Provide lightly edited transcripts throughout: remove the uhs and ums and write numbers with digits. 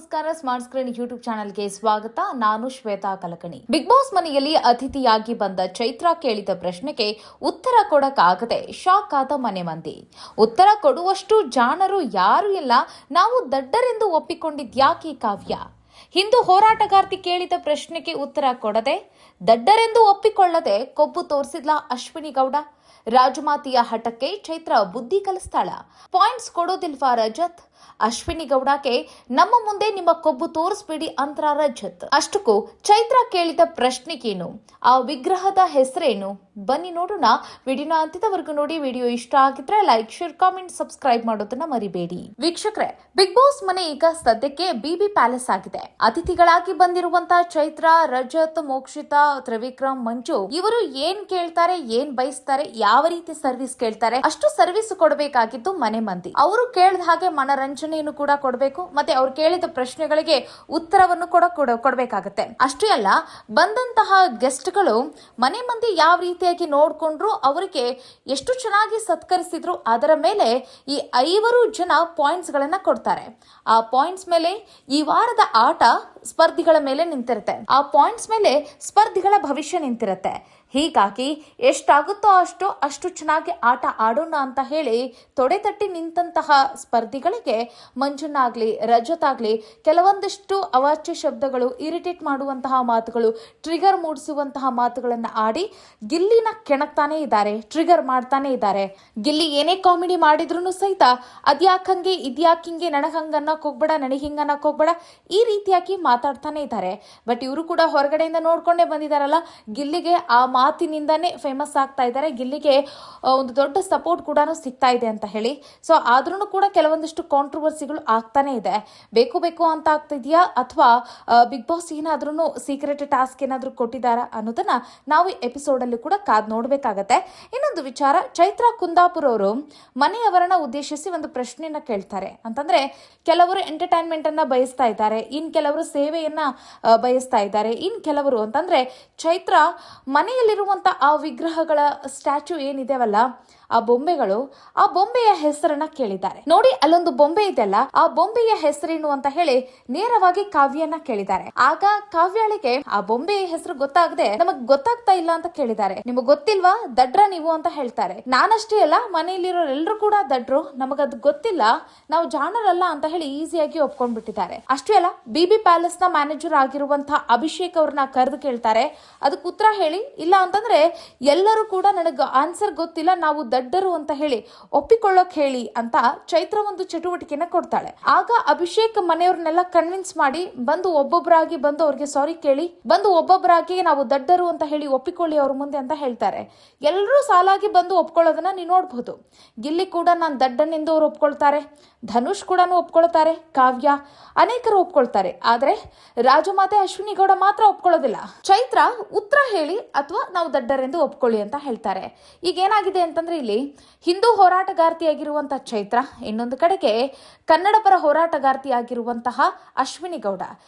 ನಮಸ್ಕಾರ. Smart screen YouTube ಚಾನೆಲ್ಗೆ ಸ್ವಾಗತ. ನಾನು ಶ್ವೇತಾ ಕಲಕಣಿ. ಬಿಗ್ ಬಾಸ್ ಮನೆಯಲ್ಲಿ ಅತಿಥಿಯಾಗಿ ಬಂದ ಚೈತ್ರ ಕೇಳಿದ ಪ್ರಶ್ನೆಗೆ ಉತ್ತರ ಕೊಡಕ್ಕಾಗದೆ ಶಾಕ್ ಆದ ಮನೆ ಮಂದಿ. ಉತ್ತರ ಕೊಡುವಷ್ಟು ಜಾಣರು ಯಾರು ಇಲ್ಲ, ನಾವು ದಡ್ಡರೆಂದು ಒಪ್ಪಿಕೊಂಡಿದ್ಯಾಕೆ ಕಾವ್ಯ? ಹಿಂದೂ ಹೋರಾಟಗಾರ್ತಿ ಕೇಳಿದ ಪ್ರಶ್ನೆಗೆ ಉತ್ತರ ಕೊಡದೆ ದಡ್ಡರೆಂದು ಒಪ್ಪಿಕೊಳ್ಳದೆ ಕೊಬ್ಬು ತೋರಿಸಿದ್ಲ ಅಶ್ವಿನಿ ಗೌಡ. ರಾಜಮಾತೆಯ ಹಠಕ್ಕೆ ಚೈತ್ರ ಬುದ್ಧಿ ಕಲಿಸ್ತಾಳ. ಪಾಯಿಂಟ್ಸ್ ಕೊಡೋದಿಲ್ವಾ ರಜತ್? ಅಶ್ವಿನಿ ಗೌಡಕ್ಕೆ ನಮ್ಮ ಮುಂದೆ ನಿಮ್ಮ ಕೊಬ್ಬು ತೋರಿಸ್ಬೇಡಿ ಅಂತ ರಜತ್. ಅಷ್ಟಕ್ಕೂ ಚೈತ್ರ ಕೇಳಿದ ಪ್ರಶ್ನೆಗೇನು, ಆ ವಿಗ್ರಹದ ಹೆಸರೇನು? ಬನ್ನಿ ನೋಡೋಣ. ವಿಡಿಯೋನ ಅಂತ್ಯದವರೆಗೂ ನೋಡಿ. ವಿಡಿಯೋ ಇಷ್ಟ ಆಗಿದ್ರೆ ಲೈಕ್, ಶೇರ್, ಕಾಮೆಂಟ್, ಸಬ್ಸ್ಕ್ರೈಬ್ ಮಾಡೋದನ್ನ ಮರಿಬೇಡಿ. ವೀಕ್ಷಕರೇ, ಬಿಗ್ ಬಾಸ್ ಮನೆ ಈಗ ಸದ್ಯಕ್ಕೆ ಬಿಬಿ ಪ್ಯಾಲೇಸ್ ಆಗಿದೆ. ಅತಿಥಿಗಳಾಗಿ ಬಂದಿರುವಂತಹ ಚೈತ್ರ, ರಜತ್, ಮೋಕ್ಷಿತಾ, ತ್ರಿವಿಕ್ರಮ್, ಮಂಜು ಇವರು ಏನ್ ಕೇಳ್ತಾರೆ, ಏನ್ ಬಯಸ್ತಾರೆ, ಯಾವ ರೀತಿ ಸರ್ವಿಸ್ ಕೇಳ್ತಾರೆ, ಅಷ್ಟು ಸರ್ವಿಸ್ ಕೊಡಬೇಕಾಗಿದ್ದು ಮನೆ ಮಂದಿ. ಅವರು ಕೇಳಿದ ಹಾಗೆ ಮನರಂಜನೆಯನ್ನು ಕೂಡ ಕೊಡಬೇಕು, ಮತ್ತೆ ಅವ್ರು ಕೇಳಿದ ಪ್ರಶ್ನೆಗಳಿಗೆ ಉತ್ತರವನ್ನು ಕೂಡ ಕೊಡಬೇಕಾಗತ್ತೆ. ಅಷ್ಟೇ ಅಲ್ಲ, ಬಂದಂತಹ ಗೆಸ್ಟ್ಗಳು ಮನೆ ಮಂದಿ ಯಾವ ರೀತಿಯಾಗಿ ನೋಡ್ಕೊಂಡ್ರು, ಅವರಿಗೆ ಎಷ್ಟು ಚೆನ್ನಾಗಿ ಸತ್ಕರಿಸಿದ್ರು, ಅದರ ಮೇಲೆ ಈ 5 ಜನ ಪಾಯಿಂಟ್ಸ್ ಗಳನ್ನ ಕೊಡ್ತಾರೆ. ಆ ಪಾಯಿಂಟ್ಸ್ ಮೇಲೆ ಈ ವಾರದ ಆಟ ಸ್ಪರ್ಧಿಗಳ ಮೇಲೆ ನಿಂತಿರುತ್ತೆ. ಆ ಪಾಯಿಂಟ್ಸ್ ಮೇಲೆ ಸ್ಪರ್ಧಿಗಳ ಭವಿಷ್ಯ ನಿಂತಿರುತ್ತೆ. ಹೀಗಾಗಿ ಎಷ್ಟಾಗುತ್ತೋ ಅಷ್ಟು ಚೆನ್ನಾಗಿ ಆಟ ಆಡೋಣ ಅಂತ ಹೇಳಿ ತೊಡೆ ತಟ್ಟಿ ನಿಂತಹ ಸ್ಪರ್ಧಿಗಳಿಗೆ ಮಂಜುನಾಗ್ಲಿ, ರಜತ್ ಆಗ್ಲಿ ಕೆಲವೊಂದಿಷ್ಟು ಅವಾಚ್ಯ ಶಬ್ದಗಳು, ಇರಿಟೇಟ್ ಮಾಡುವಂತಹ ಮಾತುಗಳು, ಟ್ರಿಗರ್ ಮೂಡಿಸುವಂತಹ ಮಾತುಗಳನ್ನ ಆಡಿ ಗಿಲ್ಲಿನ ಕೆಣಕ್ತಾನೆ ಇದ್ದಾರೆ, ಟ್ರಿಗರ್ ಮಾಡ್ತಾನೆ ಇದ್ದಾರೆ. ಗಿಲ್ಲಿ ಏನೇ ಕಾಮಿಡಿ ಮಾಡಿದ್ರು ಸಹಿತ ಅದ್ಯಾಕಂಗೆ, ಇದ್ಯಾಕಿಂಗೆ, ನನಗಂಗನ್ನಕ್ ಹೋಗ್ಬೇಡ, ನನಗಿಂಗನ್ನಕ್ ಹೋಗ್ಬೇಡ, ಈ ರೀತಿಯಾಗಿ ಮಾತಾಡ್ತಾನೆ ಇದ್ದಾರೆ. ಬಟ್ ಇವರು ಕೂಡ ಹೊರಗಡೆಯಿಂದ ನೋಡ್ಕೊಂಡೇ ಬಂದಿದಾರಲ್ಲ, ಗಿಲ್ಲಿಗೆ ಆ ಮಾತಿನಿಂದಾನೇ ಫೇಮಸ್ ಆಗ್ತಾ ಇದ್ದಾರೆ. ಗಿಲ್ಲಿಗೆ ಒಂದು ದೊಡ್ಡ ಸಪೋರ್ಟ್ ಕೂಡ ಸಿಗ್ತಾ ಇದೆ ಅಂತ ಹೇಳಿ. ಸೊ ಆದ್ರೂ ಕೂಡ ಕೆಲವೊಂದಿಷ್ಟು ಕಾಂಟ್ರವರ್ಸಿಗಳು ಆಗ್ತಾನೆ ಇದೆ. ಬೇಕು ಅಂತ ಆಗ್ತಿದ್ಯಾ, ಅಥವಾ ಬಿಗ್ ಬಾಸ್ ಏನಾದ್ರೂ ಸೀಕ್ರೆಟ್ ಟಾಸ್ಕ್ ಏನಾದ್ರೂ ಕೊಟ್ಟಿದ್ದಾರಾ ಅನ್ನೋದನ್ನ ನಾವು ಎಪಿಸೋಡ್ ಅಲ್ಲಿ ಕೂಡ ಕಾದ್ ನೋಡ್ಬೇಕಾಗತ್ತೆ. ಇನ್ನೊಂದು ವಿಚಾರ, ಚೈತ್ರ ಕುಂದಾಪುರ್ ಅವರು ಮನೆಯವರನ್ನ ಉದ್ದೇಶಿಸಿ ಒಂದು ಪ್ರಶ್ನೆಯನ್ನ ಕೇಳ್ತಾರೆ. ಅಂತಂದ್ರೆ ಕೆಲವರು ಎಂಟರ್ಟೈನ್ಮೆಂಟ್ ಅನ್ನ ಬಯಸ್ತಾ ಇದ್ದಾರೆ, ಇನ್ ಕೆಲವರು ಸೇವೆಯನ್ನ ಬಯಸ್ತಾ ಇದ್ದಾರೆ, ಇನ್ ಕೆಲವರು ಅಂತಂದ್ರೆ ಚೈತ್ರ ಮನೆಯಲ್ಲಿರುವಂತ ಆ ವಿಗ್ರಹಗಳ ಸ್ಟ್ಯಾಚ್ಯೂ ಏನಿದೆವಲ್ಲ, ಆ ಬೊಂಬೆಗಳು, ಆ ಬೊಂಬೆಯ ಹೆಸರನ್ನ ಕೇಳಿದ್ದಾರೆ. ನೋಡಿ, ಅಲ್ಲೊಂದು ಬೊಂಬೆ ಇದೆಯಲ್ಲ, ಆ ಬೊಂಬೆಯ ಹೆಸರೇನು ಅಂತ ಹೇಳಿ ನೇರವಾಗಿ ಕಾವ್ಯನ ಕೇಳಿದ್ದಾರೆ. ಆಗ ಕಾವ್ಯಾಳಿಗೆ ಆ ಬೊಂಬೆಯ ಹೆಸರು ಗೊತ್ತಾಗದೆ ನಮಗ್ ಗೊತ್ತಾಗ್ತಾ ಇಲ್ಲ ಅಂತ ಕೇಳಿದ್ದಾರೆ. ನಿಮಗ್ ಗೊತ್ತಿಲ್ವಾ, ದಡ್ರ ನೀವು ಅಂತ ಹೇಳ್ತಾರೆ. ನಾನಷ್ಟೇ ಅಲ್ಲ, ಮನೆಯಲ್ಲಿರೋರೆಲ್ಲರೂ ಕೂಡ ದಡ್ರು, ನಮಗದು ಗೊತ್ತಿಲ್ಲ, ನಾವು ಜಾಣರಲ್ಲ ಅಂತ ಹೇಳಿ ಈಸಿಯಾಗಿ ಒಪ್ಕೊಂಡ್ಬಿಟ್ಟಿದ್ದಾರೆ. ಅಷ್ಟೇ ಅಲ್ಲ, ಬಿಬಿ ಪ್ಯಾಲೇಸ್ ನ ಮ್ಯಾನೇಜರ್ ಆಗಿರುವಂತಹ ಅಭಿಷೇಕ್ ಅವ್ರನ್ನ ಕರೆದು ಕೇಳ್ತಾರೆ, ಅದಕ್ಕೆ ಉತ್ತರ ಹೇಳಿ, ಇಲ್ಲ ಅಂತಂದ್ರೆ ಎಲ್ಲರೂ ಕೂಡ ನನಗೆ ಆನ್ಸರ್ ಗೊತ್ತಿಲ್ಲ, ನಾವು ದಡ್ಡರು ಅಂತ ಹೇಳಿ ಒಪ್ಪಿಕೊಳ್ಳೋಕ್ ಹೇಳಿ ಅಂತ ಚೈತ್ರ ಒಂದು ಚಟುವಟಿಕೆನ ಕೊಡ್ತಾಳೆ. ಆಗ ಅಭಿಷೇಕ್ ಮನೆಯವ್ರನ್ನೆಲ್ಲ ಕನ್ವಿನ್ಸ್ ಮಾಡಿ ಬಂದು ಒಬ್ಬೊಬ್ಬರಾಗಿ ಬಂದು ಅವ್ರಿಗೆ ಸಾರಿ ಕೇಳಿ, ಬಂದು ಒಬ್ಬೊಬ್ಬರಾಗಿ ನಾವು ದಡ್ಡರು ಅಂತ ಹೇಳಿ ಒಪ್ಪಿಕೊಳ್ಳಿ ಅವ್ರ ಮುಂದೆ ಅಂತ ಹೇಳ್ತಾರೆ. ಎಲ್ಲರೂ ಸಾಲಾಗಿ ಬಂದು ಒಪ್ಕೊಳ್ಳೋದನ್ನ ನೀವು ನೋಡ್ಬಹುದು. ಗಿಲ್ಲಿ ಕೂಡ ನಾನು ದಡ್ಡನೆಂದು ಅವ್ರು ಒಪ್ಕೊಳ್ತಾರೆ, ಧನುಷ್ ಕೂಡ ಒಪ್ಕೊಳ್ತಾರೆ, ಕಾವ್ಯ ಅನೇಕರು ಒಪ್ಕೊಳ್ತಾರೆ. ಆದ್ರೆ ರಾಜಮಾತೆ ಅಶ್ವಿನಿ ಗೌಡ ಮಾತ್ರ ಒಪ್ಕೊಳ್ಳೋದಿಲ್ಲ. ಚೈತ್ರ ಉತ್ತರ ಹೇಳಿ ಅಥವಾ ನಾವು ದಡ್ಡರೆಂದು ಒಪ್ಕೊಳ್ಳಿ ಅಂತ ಹೇಳ್ತಾರೆ. ಈಗ ಏನಾಗಿದೆ ಅಂತಂದ್ರೆ, ಇಲ್ಲಿ ಹಿಂದೂ ಹೋರಾಟಗಾರ್ತಿಯಾಗಿರುವಂತಹ ಚೈತ್ರ, ಇನ್ನೊಂದು ಕಡೆಗೆ ಕನ್ನಡ ಪರ ಹೋರಾಟಗಾರ್ತಿಯಾಗಿರುವಂತಹ ಅಶ್ವಿನಿ ಗೌಡ,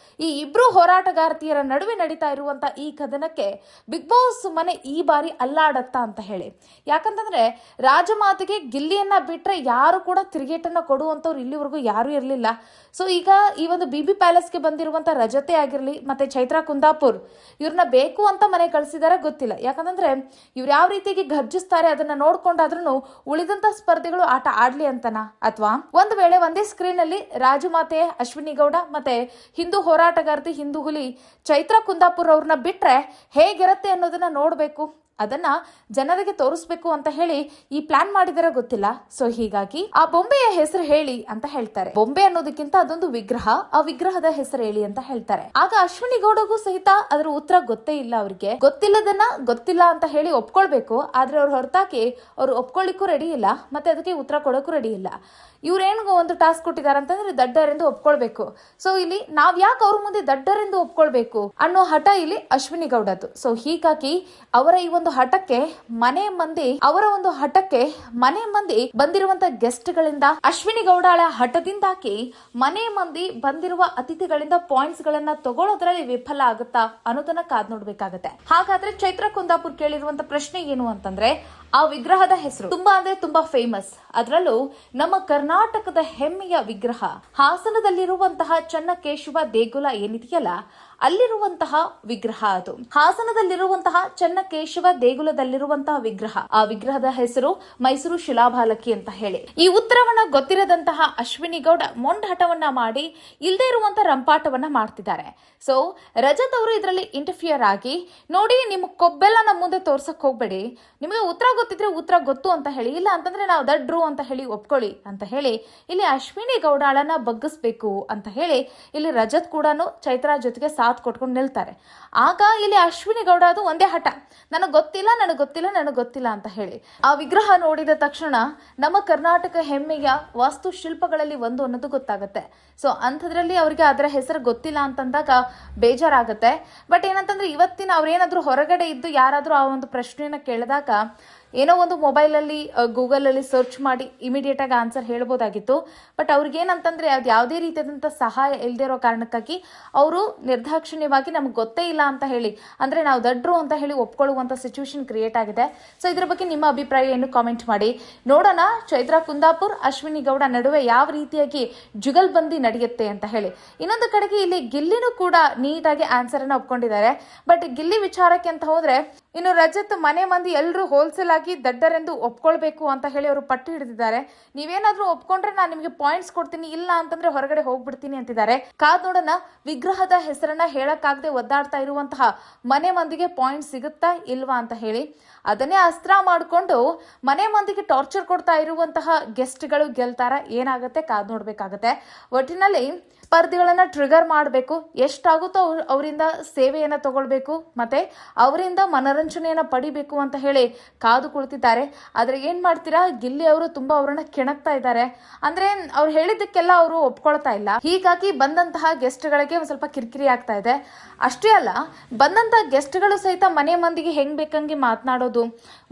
ಈ ಇಬ್ರು ಹೋರಾಟಗಾರ್ತಿಯರ ನಡುವೆ ನಡೀತಾ ಇರುವಂತಹ ಈ ಕದನಕ್ಕೆ ಬಿಗ್ ಬಾಸ್ ಮನೆ ಈ ಬಾರಿ ಅಲ್ಲಾಡತ್ತಾ ಅಂತ ಹೇಳಿ. ಯಾಕಂತಂದ್ರೆ ರಾಜಮಾತೆಗೆ ಗಿಲ್ಲಿಯನ್ನ ಬಿಟ್ರೆ ಯಾರು ಕೂಡ ತಿರುಗೇಟನ್ನ ಕೊಡುವಂತವ್ರು ಇಲ್ಲಿವರೆಗೂ ಯಾರು ಇರಲಿಲ್ಲ. ಸೊ ಈಗ ಈ ಒಂದು ಬಿಬಿ ಪ್ಯಾಲೇಸ್ಗೆ ಬಂದಿರುವಂತ ರಜತೆ ಆಗಿರ್ಲಿ, ಮತ್ತೆ ಚೈತ್ರ ಕುಂದಾಪುರ್, ಇವ್ರನ್ನ ಬೇಕು ಅಂತ ಮನೆ ಕಳಿಸಿದಾರ ಗೊತ್ತಿಲ್ಲ. ಯಾಕಂತಂದ್ರೆ ಇವ್ರು ಯಾವ ರೀತಿಯಾಗಿ ಗರ್ಜಿಸ್ತಾರೆ ಅದನ್ನ ನೋಡ್ಕೊಂಡಾದ್ರೂ ಉಳಿದಂತ ಸ್ಪರ್ಧಿಗಳು ಆಟ ಆಡ್ಲಿ ಅಂತನಾ, ಅಥವಾ ಒಂದು ವೇಳೆ ಒಂದೇ ಸ್ಕ್ರೀನ್ ಅಲ್ಲಿ ರಾಜಮಾತೆ ಅಶ್ವಿನಿ ಗೌಡ ಮತ್ತೆ ಹಿಂದೂ ಹೋರಾಟಗಾರ್ತಿ, ಹಿಂದೂ ಹುಲಿ ಚೈತ್ರ ಕುಂದಾಪುರ್ ಅವ್ರನ್ನ ಬಿಟ್ರೆ ಹೇಗಿರತ್ತೆ ಅನ್ನೋದನ್ನ ನೋಡ್ಬೇಕು, ಅದನ್ನ ಜನರಿಗೆ ತೋರಿಸ್ಬೇಕು ಅಂತ ಹೇಳಿ ಈ ಪ್ಲಾನ್ ಮಾಡಿದಾರೆ ಗೊತ್ತಿಲ್ಲ. ಸೊ ಹೀಗಾಗಿ ಆ ಬೊಂಬೆಯ ಹೆಸರು ಹೇಳಿ ಅಂತ ಹೇಳ್ತಾರೆ. ಬೊಂಬೆ ಅನ್ನೋದಕ್ಕಿಂತ ಅದೊಂದು ವಿಗ್ರಹ, ಆ ವಿಗ್ರಹದ ಹೆಸರು ಹೇಳಿ ಅಂತ ಹೇಳ್ತಾರೆ. ಆಗ ಅಶ್ವಿನಿ ಗೌಡಗೂ ಸಹಿತ ಅದರ ಉತ್ತರ ಗೊತ್ತೇ ಇಲ್ಲ. ಅವ್ರಿಗೆ ಗೊತ್ತಿಲ್ಲದನ್ನ ಗೊತ್ತಿಲ್ಲ ಅಂತ ಹೇಳಿ ಒಪ್ಕೊಳ್ಬೇಕು, ಆದ್ರೆ ಅವ್ರು ಹೊರತಾಗಿ ಅವ್ರು ಒಪ್ಕೊಳ್ಳಿಕ್ಕೂ ರೆಡಿ ಇಲ್ಲ, ಮತ್ತೆ ಅದಕ್ಕೆ ಉತ್ತರ ಕೊಡೋಕ್ಕೂ ರೆಡಿ ಇಲ್ಲ. ಇವ್ರೇನು ಒಂದು ಟಾಸ್ಕ್ ಕೊಟ್ಟಿದ್ದಾರೆ ಅಂತಂದ್ರೆ ದಡ್ಡರೆಂದು ಒಪ್ಕೊಳ್ಬೇಕು. ಸೊ ಇಲ್ಲಿ ನಾವ್ ಯಾಕೆ ಅವ್ರ ಮುಂದೆ ದಡ್ಡರೆಂದು ಒಪ್ಕೊಳ್ಬೇಕು ಅನ್ನೋ ಹಠ ಇಲ್ಲಿ ಅಶ್ವಿನಿ ಗೌಡದ್ದು. ಸೊ ಹೀಗಾಗಿ ಅವರ ಈ ಒಂದು ಹಠಕ್ಕೆ ಮನೆ ಮಂದಿ ಬಂದಿರುವಂತ ಗೆಸ್ಟ್ ಗಳಿಂದ, ಅಶ್ವಿನಿ ಗೌಡಳ ಹಠದಿಂದಾಗಿ ಮನೆ ಮಂದಿ ಬಂದಿರುವ ಅತಿಥಿಗಳಿಂದ ಪಾಯಿಂಟ್ಸ್ ಗಳನ್ನ ತಗೊಳ್ಳೋದ್ರಲ್ಲಿ ವಿಫಲ ಆಗುತ್ತಾ ಅನ್ನೋದನ್ನ ಕಾದ್ ನೋಡ್ಬೇಕಾಗತ್ತೆ. ಹಾಗಾದ್ರೆ ಚೈತ್ರ ಕುಂದಾಪುರ್ ಕೇಳಿರುವಂತ ಪ್ರಶ್ನೆ ಏನು ಅಂತಂದ್ರೆ, ಆ ವಿಗ್ರಹದ ಹೆಸರು ತುಂಬಾ ಅಂದ್ರೆ ತುಂಬಾ ಫೇಮಸ್. ಅದರಲ್ಲೂ ನಮ್ಮ ಕರ್ನಾಟಕದ ಹೆಮ್ಮೆಯ ವಿಗ್ರಹ ಹಾಸನದಲ್ಲಿರುವಂತಹ ಚನ್ನಕೇಶವ ದೇಗುಲ ಏನಿದೆಯಲ್ಲ, ಅಲ್ಲಿರುವಂತಹ ವಿಗ್ರಹ ಅದು. ಹಾಸನದಲ್ಲಿರುವಂತಹ ಚನ್ನಕೇಶವ ದೇಗುಲದಲ್ಲಿರುವಂತಹ ವಿಗ್ರಹ, ಆ ವಿಗ್ರಹದ ಹೆಸರು ಮೈಸೂರು ಶಿಲಾಬಾಲಕಿ ಅಂತ ಹೇಳಿ. ಈ ಉತ್ತರವನ್ನ ಗೊತ್ತಿರದಂತಹ ಅಶ್ವಿನಿ ಗೌಡ ಮೊಂಡಾಟವನ್ನ ಮಾಡಿ ಇಲ್ಲದೆ ಇರುವಂತಹ ರಂಪಾಟವನ್ನ ಮಾಡ್ತಿದ್ದಾರೆ. ಸೊ ರಜತ್ ಅವರು ಇದರಲ್ಲಿ ಇಂಟರ್ಫಿಯರ್ ಆಗಿ, ನೋಡಿ ನಿಮ್ಮ ಕೊಬ್ಬೆಲ್ಲ ನಮ್ಮ ಮುಂದೆ ತೋರ್ಸಕ್ ಹೋಗ್ಬೇಡಿ, ನಿಮಗೆ ಉತ್ತರ ಗೊತ್ತಿದ್ರೆ ಉತ್ತರ ಗೊತ್ತು ಅಂತ ಹೇಳಿ, ಇಲ್ಲ ಅಂತಂದ್ರೆ ನಾವು ದಡ್ರು ಅಂತ ಹೇಳಿ ಒಪ್ಕೊಳ್ಳಿ ಅಂತ ಹೇಳಿ ಇಲ್ಲಿ ಅಶ್ವಿನಿ ಗೌಡಾಳನ್ನ ಬಗ್ಗಿಸ್ಬೇಕು ಅಂತ ಹೇಳಿ ಇಲ್ಲಿ ರಜತ್ ಕೂಡ ಚೈತ್ರಾ ಜೊತೆಗೆ ಸಾಥ್ ಕೊಟ್ಕೊಂಡು ನಿಲ್ತಾರೆ. ಆಗ ಇಲ್ಲಿ ಅಶ್ವಿನಿ ಗೌಡ ಅದು ಒಂದೇ ಹಠ, ನನಗೆ ಗೊತ್ತಿಲ್ಲ ನನಗೆ ಗೊತ್ತಿಲ್ಲ ನನಗೆ ಗೊತ್ತಿಲ್ಲ ಅಂತ ಹೇಳಿ. ಆ ವಿಗ್ರಹ ನೋಡಿದ ತಕ್ಷಣ ನಮ್ಮ ಕರ್ನಾಟಕ ಹೆಮ್ಮೆಯ ವಾಸ್ತುಶಿಲ್ಪಗಳಲ್ಲಿ ಒಂದು ಅನ್ನೋದು ಗೊತ್ತಾಗುತ್ತೆ. ಸೊ ಅಂಥದ್ರಲ್ಲಿ ಅವ್ರಿಗೆ ಅದರ ಹೆಸರು ಗೊತ್ತಿಲ್ಲ ಅಂತಂದಾಗ ಬೇಜಾರಾಗುತ್ತೆ. ಬಟ್ ಏನಂತಂದ್ರೆ ಇವತ್ತಿನ ಅವ್ರೇನಾದ್ರೂ ಹೊರಗಡೆ ಇದ್ದು ಯಾರಾದ್ರೂ ಆ ಒಂದು ಪ್ರಶ್ನೆಯನ್ನ ಕೇಳಿದಾಗ ಏನೋ ಒಂದು ಮೊಬೈಲಲ್ಲಿ ಗೂಗಲಲ್ಲಿ ಸರ್ಚ್ ಮಾಡಿ ಇಮಿಡಿಯೇಟ್ ಆಗಿ ಆನ್ಸರ್ ಹೇಳ್ಬೋದಾಗಿತ್ತು. ಬಟ್ ಅವ್ರಿಗೇನಂತಂದ್ರೆ ಅದು ಯಾವುದೇ ರೀತಿಯಾದಂಥ ಸಹಾಯ ಇಲ್ಲದೆ ಇರೋ ಕಾರಣಕ್ಕಾಗಿ ಅವರು ನಿರ್ದಾಕ್ಷಿಣ್ಯವಾಗಿ ನಮ್ಗೆ ಗೊತ್ತೇ ಇಲ್ಲ ಅಂತ ಹೇಳಿ, ಅಂದ್ರೆ ನಾವು ದಡ್ರು ಅಂತ ಹೇಳಿ ಒಪ್ಕೊಳ್ಳುವಂಥ ಸಿಚುವೇಶನ್ ಕ್ರಿಯೇಟ್ ಆಗಿದೆ. ಸೊ ಇದ್ರ ಬಗ್ಗೆ ನಿಮ್ಮ ಅಭಿಪ್ರಾಯ ಏನು ಕಾಮೆಂಟ್ ಮಾಡಿ. ನೋಡೋಣ ಚೈತ್ರಾ ಕುಂದಾಪುರ್ ಅಶ್ವಿನಿ ಗೌಡ ನಡುವೆ ಯಾವ ರೀತಿಯಾಗಿ ಜುಗಲ್ಬಂದಿ ನಡೆಯುತ್ತೆ ಅಂತ ಹೇಳಿ. ಇನ್ನೊಂದು ಕಡೆಗೆ ಇಲ್ಲಿ ಗಿಲ್ಲಿನೂ ಕೂಡ ನೀಟಾಗಿ ಆನ್ಸರ್ ಅನ್ನ ಒಪ್ಕೊಂಡಿದ್ದಾರೆ. ಬಟ್ ಗಿಲ್ಲಿ ವಿಚಾರಕ್ಕೆ ಅಂತ ಹೋದ್ರೆ ಇನ್ನು ರಜತ್ ಮನೆ ಮಂದಿ ಎಲ್ಲರೂ ಹೋಲ್ಸೇಲ್ ಆಗಿ ದಡ್ಡರೆಂದು ಒಪ್ಕೊಳ್ಬೇಕು ಅಂತ ಹೇಳಿ ಅವರು ಪಟ್ಟು ಹಿಡಿದಿದ್ದಾರೆ. ನೀವೇನಾದ್ರೂ ಒಪ್ಕೊಂಡ್ರೆ ನಾನು ನಿಮಗೆ ಪಾಯಿಂಟ್ಸ್ ಕೊಡ್ತೀನಿ, ಇಲ್ಲ ಅಂತಂದ್ರೆ ಹೊರಗಡೆ ಹೋಗ್ಬಿಡ್ತೀನಿ ಅಂತಿದ್ದಾರೆ. ಕಾದ್ ನೋಡೋಣ ವಿಗ್ರಹದ ಹೆಸರನ್ನ ಹೇಳಕ್ಕಾಗದೆ ಒದ್ದಾಡ್ತಾ ಇರುವಂತಹ ಮನೆ ಮಂದಿಗೆ ಪಾಯಿಂಟ್ ಸಿಗುತ್ತಾ ಇಲ್ವಾ ಅಂತ ಹೇಳಿ. ಅದನ್ನೇ ಅಸ್ತ್ರ ಮಾಡಿಕೊಂಡು ಮನೆ ಮಂದಿಗೆ ಟಾರ್ಚರ್ ಕೊಡ್ತಾ ಇರುವಂತಹ ಗೆಸ್ಟ್ಗಳು ಗೆಲ್ತಾರ, ಏನಾಗುತ್ತೆ ಕಾದ್ ನೋಡ್ಬೇಕಾಗತ್ತೆ. ಒಟ್ಟಿನಲ್ಲಿ ಸ್ಪರ್ಧಿಗಳನ್ನ ಟ್ರಿಗರ್ ಮಾಡಬೇಕು, ಎಷ್ಟಾಗುತ್ತೋ ಅವರಿಂದ ಸೇವೆಯನ್ನ ತಗೊಳ್ಬೇಕು, ಮತ್ತೆ ಅವರಿಂದ ಮನರಂಜನೆಯನ್ನ ಪಡಿಬೇಕು ಅಂತ ಹೇಳಿ ಕಾದು ಕುಳಿತಿದ್ದಾರೆ. ಆದ್ರೆ ಏನ್ ಮಾಡ್ತೀರಾ, ಗಿಲ್ಲಿ ಅವರು ತುಂಬಾ ಅವರನ್ನ ಕೆಣಕ್ತಾ ಇದ್ದಾರೆ. ಅಂದ್ರೆ ಅವ್ರು ಹೇಳಿದ್ದಕ್ಕೆಲ್ಲ ಅವರು ಒಪ್ಕೊಳ್ತಾ ಇಲ್ಲ. ಹೀಗಾಗಿ ಬಂದಂತಹ ಗೆಸ್ಟ್ಗಳಿಗೆ ಒಂದ್ ಸ್ವಲ್ಪ ಕಿರಿಕಿರಿ ಆಗ್ತಾ ಇದೆ. ಅಷ್ಟೇ ಅಲ್ಲ, ಬಂದಂತಹ ಗೆಸ್ಟ್ಗಳು ಸಹಿತ ಮನೆ ಮಂದಿಗೆ ಹೆಂಗ್ ಬೇಕಂಗೆ ಮಾತನಾಡೋದು.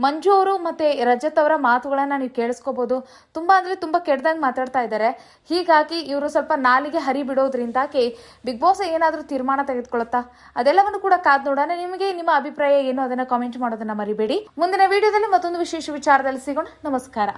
ಮಂಜು ಅವರು ಮತ್ತೆ ರಜತ್ ಅವರ ಮಾತುಗಳನ್ನ ನೀವು ಕೇಳಿಸ್ಕೋಬಹುದು. ತುಂಬಾ ಅಂದ್ರೆ ತುಂಬಾ ಕೆಟ್ಟದಂಗೆ ಮಾತಾಡ್ತಾ ಇದ್ದಾರೆ. ಹೀಗಾಗಿ ಇವರು ಸ್ವಲ್ಪ ನಾಲಿಗೆ ಹರಿ ಬಿಡೋದ್ರಿಂದಾಗಿ ಬಿಗ್ ಬಾಸ್ ಏನಾದ್ರೂ ತೀರ್ಮಾನ ತೆಗೆದುಕೊಳ್ಳುತ್ತಾ, ಅದೆಲ್ಲವನ್ನು ಕೂಡ ಕಾದ್ ನೋಡೋಣ. ನಿಮಗೆ ನಿಮ್ಮ ಅಭಿಪ್ರಾಯ ಏನು ಅದನ್ನ ಕಾಮೆಂಟ್ ಮಾಡೋದನ್ನ ಮರಿಬೇಡಿ. ಮುಂದಿನ ವಿಡಿಯೋದಲ್ಲಿ ಮತ್ತೊಂದು ವಿಶೇಷ ವಿಚಾರದಲ್ಲಿ ಸಿಗೋಣ. ನಮಸ್ಕಾರ.